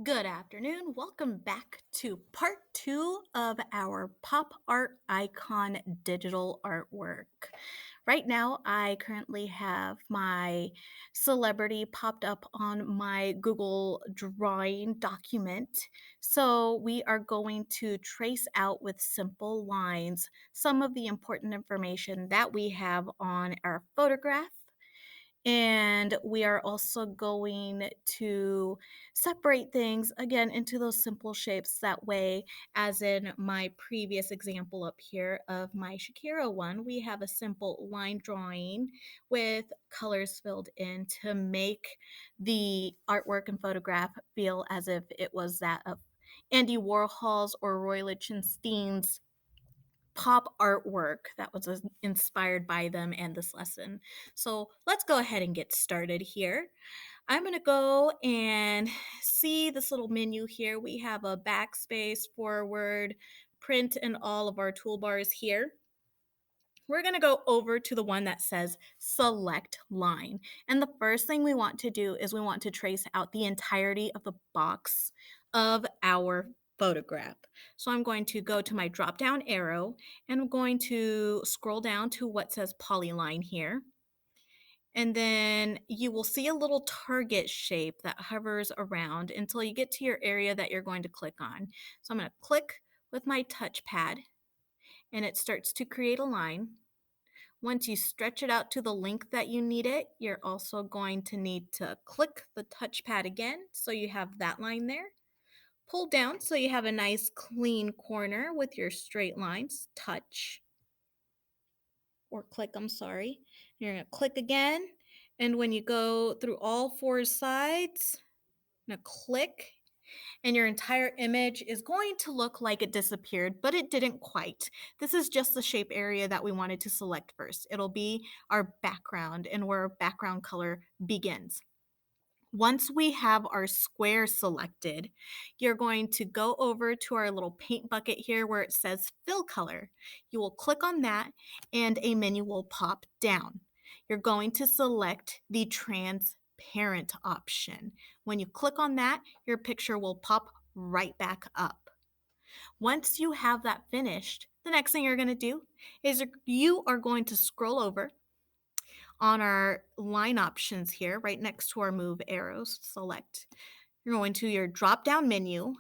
Good afternoon. Welcome back to part two of our pop art icon digital artwork. Right now, I currently have my celebrity popped up on my Google Drawing document. So, we are going to trace out with simple lines some of the important information that we have on our photograph, and we are also going to separate things again into those simple shapes. That way, as in my previous example up here of my Shakira one, we have a simple line drawing with colors filled in to make the artwork and photograph feel as if it was that of Andy Warhol's or Roy Lichtenstein's pop artwork that was inspired by them and this lesson. So let's go ahead and get started here. I'm going to go and see this little menu here. We have a backspace, forward, print, and all of our toolbars here. We're going to go over to the one that says select line. And the first thing we want to do is we want to trace out the entirety of the box of our photograph. So I'm going to go to my drop down arrow and I'm going to scroll down to what says polyline here. And then you will see a little target shape that hovers around until you get to your area that you're going to click on. So I'm going to click with my touchpad and it starts to create a line. Once you stretch it out to the length that you need it, you're also going to need to click the touchpad again so you have that line there. Pull down so you have a nice clean corner with your straight lines. Touch or click, I'm sorry. You're going to click again. And when you go through all four sides, I'm going to click, and your entire image is going to look like it disappeared, but it didn't quite. This is just the shape area that we wanted to select first. It'll be our background and where our background color begins. Once we have our square selected, you're going to go over to our little paint bucket here where it says fill color. You will click on that and a menu will pop down. You're going to select the transparent option. When you click on that, your picture will pop right back up. Once you have that finished, the next thing you're going to do is you are going to scroll over on our line options here, right next to our move arrows, select. You're going to your drop down menu.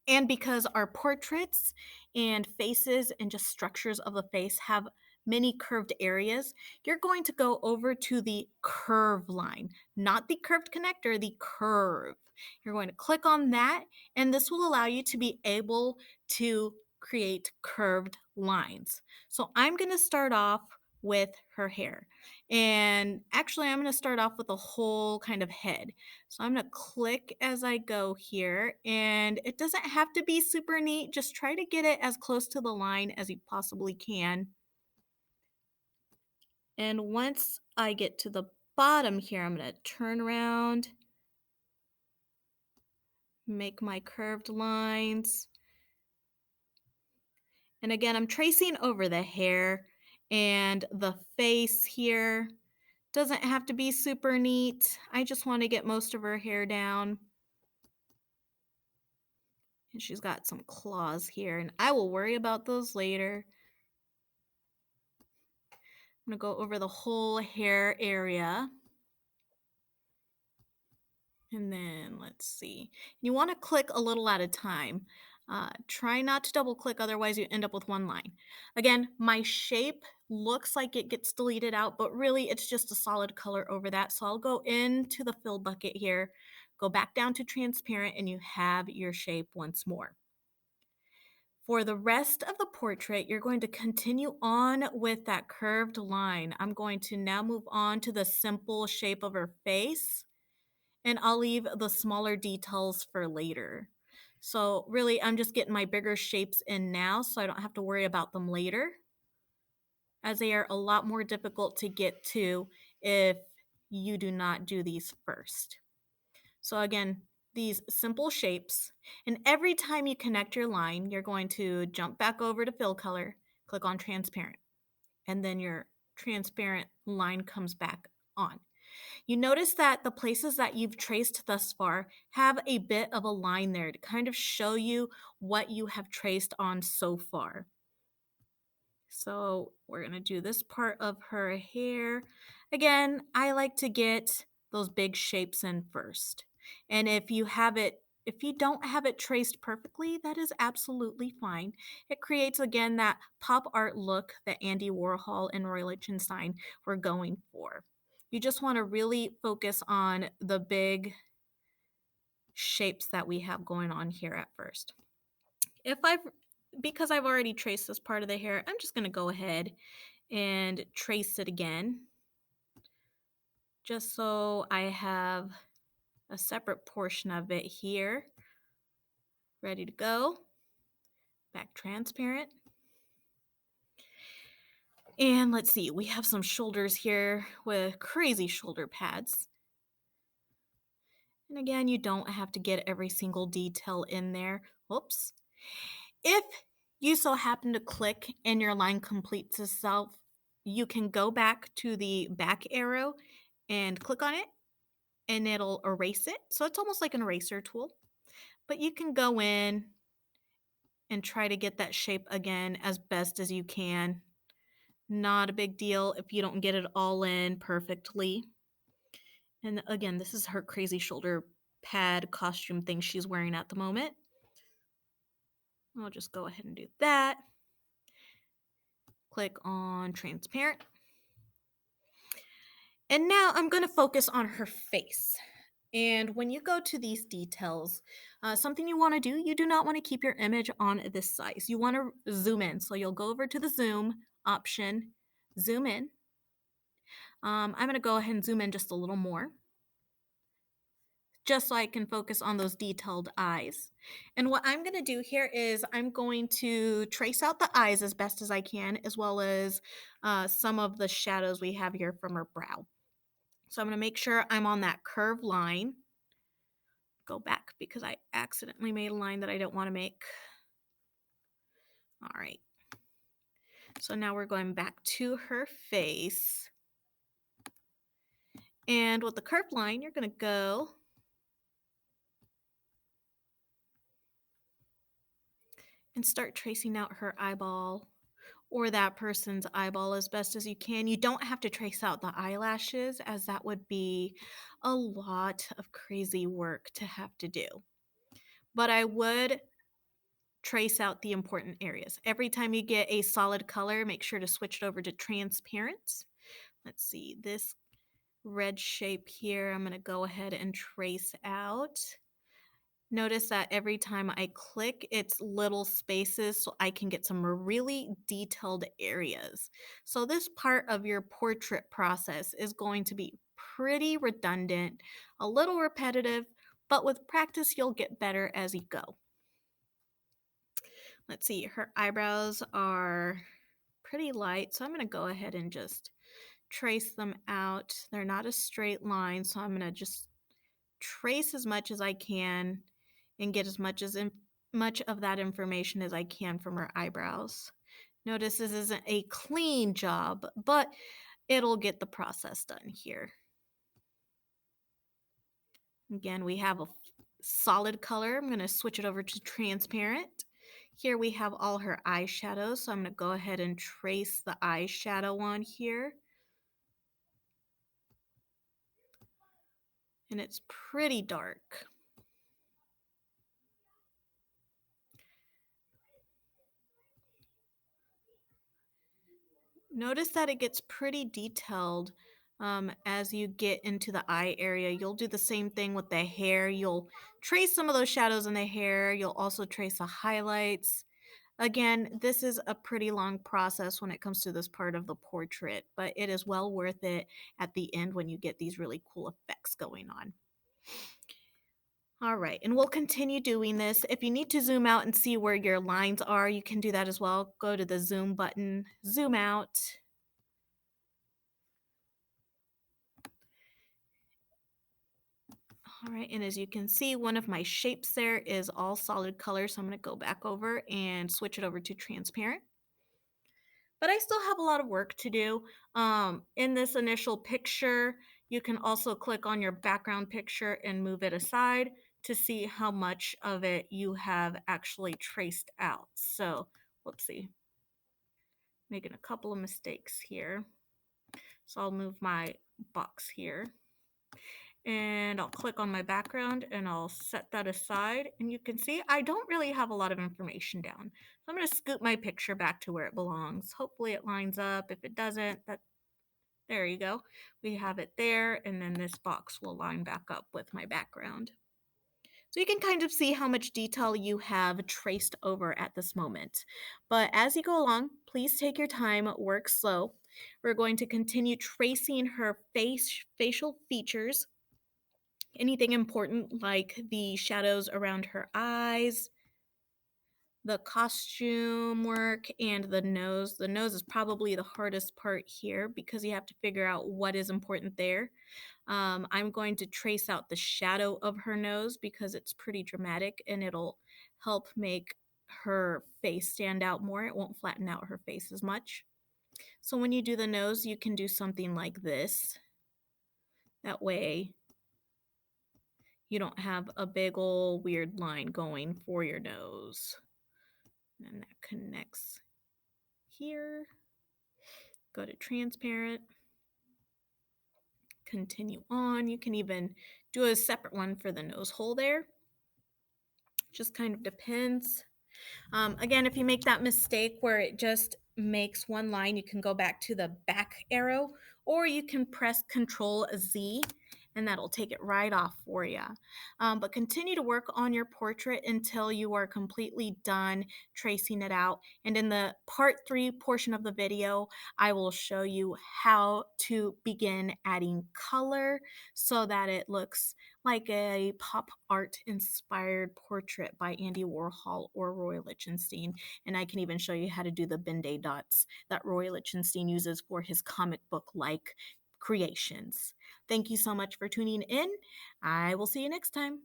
And because our portraits and faces and just structures of the face have many curved areas, you're going to go over to the curve line, not the curved connector, the curve. You're going to click on that, and this will allow you to be able to create curved lines. So I'm going to start off with her hair. And actually, I'm going to start off with a whole kind of head. So I'm going to click as I go here, and it doesn't have to be super neat. Just try to get it as close to the line as you possibly can. And once I get to the bottom here, I'm going to turn around, make my curved lines. And again, I'm tracing over the hair and the face here. Doesn't have to be super neat. I just want to get most of her hair down. And she's got some claws here, and I will worry about those later. I'm going to go over the whole hair area. And then let's see. You want to click a little at a time. Try not to double click, otherwise you end up with one line. Again, my shape looks like it gets deleted out, but really it's just a solid color over that. So I'll go into the fill bucket here, go back down to transparent, and you have your shape once more. For the rest of the portrait, you're going to continue on with that curved line. I'm going to now move on to the simple shape of her face, and I'll leave the smaller details for later. So really, I'm just getting my bigger shapes in now so I don't have to worry about them later, as they are a lot more difficult to get to if you do not do these first. So again, these simple shapes, and every time you connect your line, you're going to jump back over to fill color, click on transparent, and then your transparent line comes back on. You notice that the places that you've traced thus far have a bit of a line there to kind of show you what you have traced on so far. So we're going to do this part of her hair. Again, I like to get those big shapes in first. And if you don't have it traced perfectly, that is absolutely fine. It creates again that pop art look that Andy Warhol and Roy Lichtenstein were going for. You just want to really focus on the big shapes that we have going on here at first. If I've Because I've already traced this part of the hair, I'm just going to go ahead and trace it again, just so I have a separate portion of it here ready to go. Back transparent. And let's see, we have some shoulders here with crazy shoulder pads. And again, you don't have to get every single detail in there. Whoops. If you so happen to click and your line completes itself, you can go back to the back arrow and click on it and it'll erase it. So it's almost like an eraser tool. But you can go in and try to get that shape again as best as you can. Not a big deal if you don't get it all in perfectly. And again, this is her crazy shoulder pad costume thing she's wearing at the moment. I'll just go ahead and do that. Click on transparent. And now I'm going to focus on her face. And when you go to these details, something you want to do, you do not want to keep your image on this size. You want to zoom in. So you'll go over to the zoom option, zoom in. I'm going to go ahead and zoom in just a little more, just so I can focus on those detailed eyes. And what I'm going to do here is I'm going to trace out the eyes as best as I can, as well as some of the shadows we have here from her brow. So I'm going to make sure I'm on that curved line. Go back because I accidentally made a line that I don't want to make. All right. So now we're going back to her face. And with the curved line, you're going to go and start tracing out her eyeball or that person's eyeball as best as you can. You don't have to trace out the eyelashes, as that would be a lot of crazy work to have to do. But I would trace out the important areas. Every time you get a solid color, make sure to switch it over to transparent. Let's see, this red shape here, I'm going to go ahead and trace out. Notice that every time I click, it's little spaces so I can get some really detailed areas. So this part of your portrait process is going to be pretty redundant, a little repetitive, but with practice, you'll get better as you go. Let's see, her eyebrows are pretty light, so I'm going to go ahead and just trace them out. They're not a straight line, so I'm going to just trace as much as I can and get as much of that information as I can from her eyebrows. Notice this isn't a clean job, but it'll get the process done here. Again, we have a solid color. I'm going to switch it over to transparent. Here we have all her eyeshadows, so I'm going to go ahead and trace the eyeshadow on here. And it's pretty dark. Notice that it gets pretty detailed as you get into the eye area. You'll do the same thing with the hair. You'll trace some of those shadows in the hair. You'll also trace the highlights. Again, this is a pretty long process when it comes to this part of the portrait, but it is well worth it at the end when you get these really cool effects going on. All right, and we'll continue doing this. If you need to zoom out and see where your lines are, you can do that as well. Go to the zoom button, zoom out. All right, and as you can see, one of my shapes there is all solid color, so I'm going to go back over and switch it over to transparent. But I still have a lot of work to do. In this initial picture, You can also click on your background picture and move it aside to see how much of it you have actually traced out. So, whoopsie, making a couple of mistakes here. So I'll move my box here and I'll click on my background and I'll set that aside. And you can see I don't really have a lot of information down. So I'm going to scoot my picture back to where it belongs. Hopefully it lines up. If it doesn't, there you go. We have it there, and then this box will line back up with my background. So you can kind of see how much detail you have traced over at this moment. But as you go along, please take your time, work slow. We're going to continue tracing her facial features, anything important like the shadows around her eyes, the costume work, and the nose. The nose is probably the hardest part here because you have to figure out what is important there. I'm going to trace out the shadow of her nose because it's pretty dramatic and it'll help make her face stand out more. It won't flatten out her face as much. So when you do the nose, you can do something like this. That way, you don't have a big old weird line going for your nose. And that connects here. Go to transparent. Continue on. You can even do a separate one for the nose hole there. Just kind of depends. Again, if you make that mistake where it just makes one line, you can go back to the back arrow, or you can press Control Z and that'll take it right off for you. But continue to work on your portrait until you are completely done tracing it out. And in the part 3 portion of the video, I will show you how to begin adding color so that it looks like a pop art inspired portrait by Andy Warhol or Roy Lichtenstein. And I can even show you how to do the Ben-Day dots that Roy Lichtenstein uses for his comic book like creations. Thank you so much for tuning in. I will see you next time.